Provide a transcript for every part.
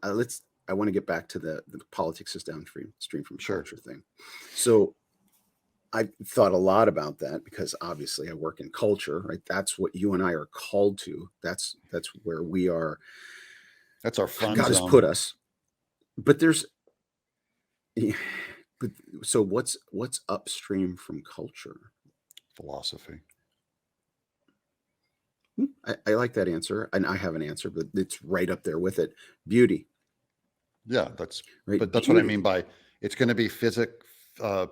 I want to get back to the politics is downstream from Sure. culture thing. So I thought a lot about that because obviously I work in culture, right? That's what you and I are called to. That's where we are. That's our fun God has zone. put us. But there's, but so what's upstream from culture? Philosophy. I like that answer, and I have an answer, but it's right up there with it. Beauty, Yeah, right? but that's what I Beauty, mean by it's going to be uh,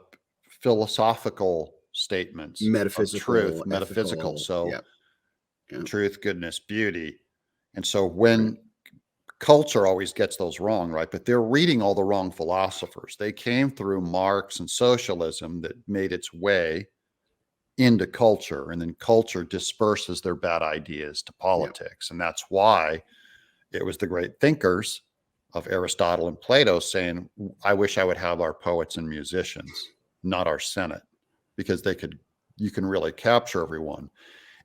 philosophical statements of truth, metaphysical, metaphysical. ethical. So Yeah, yeah, truth, goodness, beauty. And so when culture always gets those wrong, right? But they're reading all the wrong philosophers. They came through Marx and socialism that made its way into culture, and then culture disperses their bad ideas to yeah. politics. And that's why it was the great thinkers of Aristotle and Plato saying, I wish I would have our poets and musicians, not our Senate, because you can really capture everyone.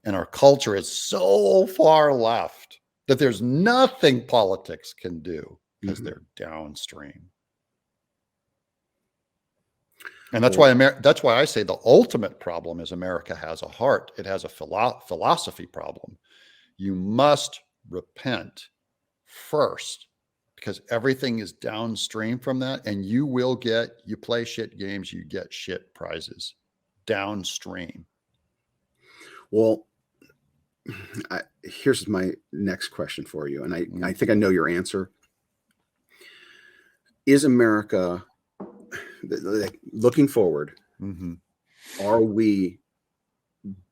And our culture is so far left that there's nothing politics can do because they're downstream. And that's Well, why I say the ultimate problem is America has a heart. It has a philosophy problem. You must repent first because everything is downstream from that. And you play shit games, you get shit prizes downstream. well, here's my next question for you, and I think I know your answer. Is America, looking forward, are we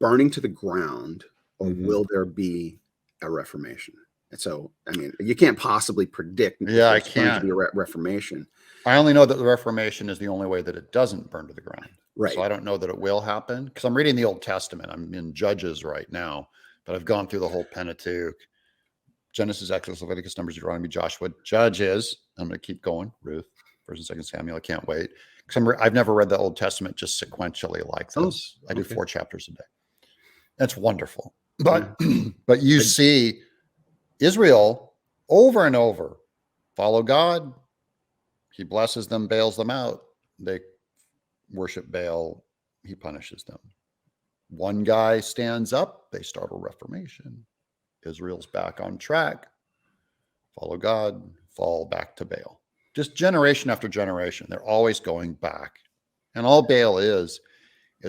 burning to the ground, or will there be a reformation? And so, I mean, you can't possibly predict if Yeah, I there's going to can't. be a reformation. I only know that the Reformation is the only way that it doesn't burn to the ground. Right. So I don't know that it will happen because I'm reading the Old Testament. I'm in Judges right now, but I've gone through the whole Pentateuch, Genesis, Exodus, Leviticus, Numbers, Deuteronomy, Joshua, Judges. I'm going to keep going. Ruth, 1st and 2nd Samuel. I can't wait because I've never read the Old Testament just sequentially like this. I do 4 chapters a day. That's wonderful. But but you see Israel over and over follow God. He blesses them, bails them out. They worship Baal. He punishes them. One guy stands up. They start a reformation. Israel's back on track. Follow God, fall back to Baal. Just generation after generation. They're always going back. And all Baal is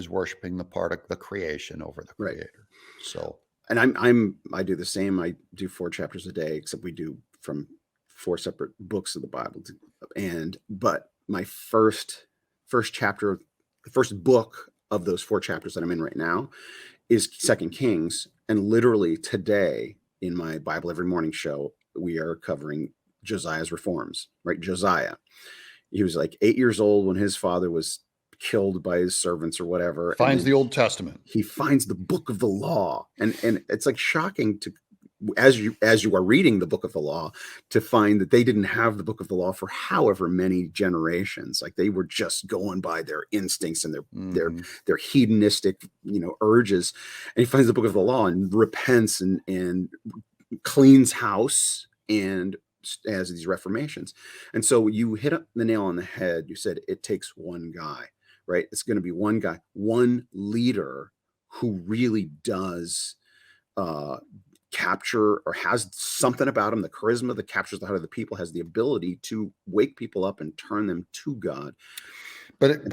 worshiping the part of the creation over the creator. So, and I do the same. I do 4 chapters a day, except we do from 4 separate books of the Bible. But my first chapter, the first book of those 4 chapters that I'm in right now is 2nd Kings. And literally today in my Bible Every Morning show, we are covering Josiah's reforms, right? Josiah. He was like 8 years old when his father was killed by his servants or whatever. Finds the Old Testament. He finds the book of the law. And it's like shocking to, as you are reading the book of the law, to find that they didn't have the book of the law for however many generations. Like they were just going by their instincts and their hedonistic, urges. And he finds the book of the law and repents and cleans house and has these reformations. And so you hit the nail on the head. You said it takes one guy, right? It's going to be one guy, one leader who really does capture or has something about him, the charisma that captures the heart of the people, has the ability to wake people up and turn them to God. But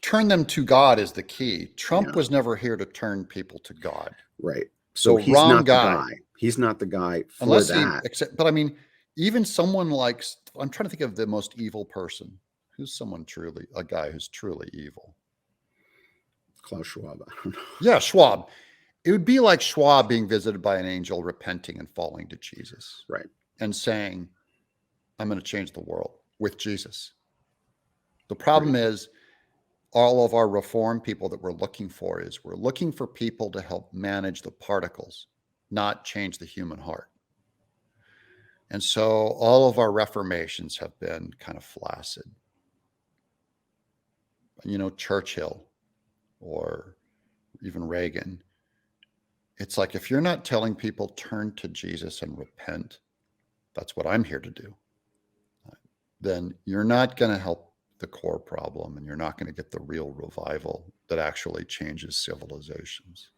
turn them to God is the key. Trump was never here to turn people to God. Right. So he's wrong not guy. the guy. He's not the guy for unless that. But I mean, even someone like, I'm trying to think of the most evil person. Who's a guy who's truly evil? Klaus Schwab. I don't know. Yeah, Schwab. It would be like Schwab being visited by an angel, repenting and falling to Jesus. Right. And saying, I'm going to change the world with Jesus. The problem is all of our reform people that we're looking for people to help manage the particles, not change the human heart. And so all of our reformations have been kind of flaccid. Churchill or even Reagan. It's like, if you're not telling people turn to Jesus and repent, that's what I'm here to do, then you're not going to help the core problem, and you're not going to get the real revival that actually changes civilizations.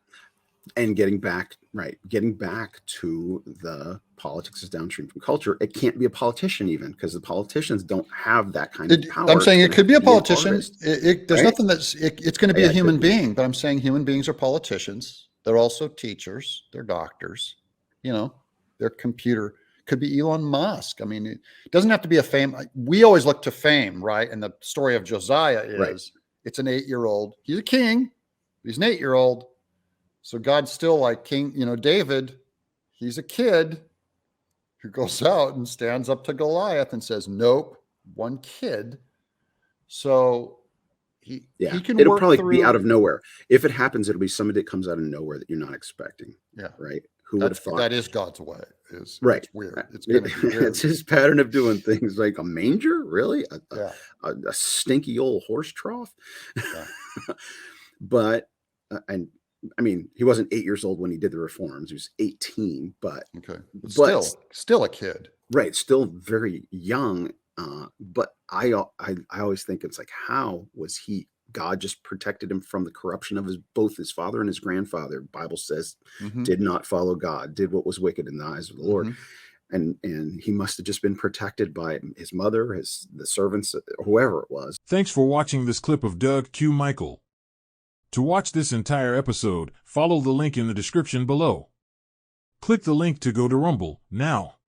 And getting back to the politics is downstream from culture. It can't be a politician even, because the politicians don't have that kind of power. I'm saying it could be a politician. Artist, there's right? nothing it's going to be Yeah, a human being, but I'm saying human beings are politicians. They're also teachers. They're doctors. They're computer. Could be Elon Musk. I mean, it doesn't have to be a fame. We always look to fame, right? And the story of Josiah is It's an 8-year-old. He's a king. He's an 8-year-old. So God's still like King, David, he's a kid who goes out and stands up to Goliath and says, nope, one kid. So he can it'll work probably through, be out of nowhere. If it happens, it'll be somebody that comes out of nowhere that you're not expecting. Yeah. Right. Who would have thought? That is God's way. It's weird. It's weird. It's his pattern of doing things. Like a manger, really? A stinky old horse trough. Yeah. But I mean, he wasn't 8 years old when he did the reforms. He was 18, but still a kid, right? Still very young. But I always think it's like, how was God just protected him from the corruption of both his father and his grandfather. Bible says, did not follow God, did what was wicked in the eyes of the Lord. And he must have just been protected by his mother, the servants, whoever it was. Thanks for watching this clip of Doug Q. Michael. To watch this entire episode, follow the link in the description below. Click the link to go to Rumble now.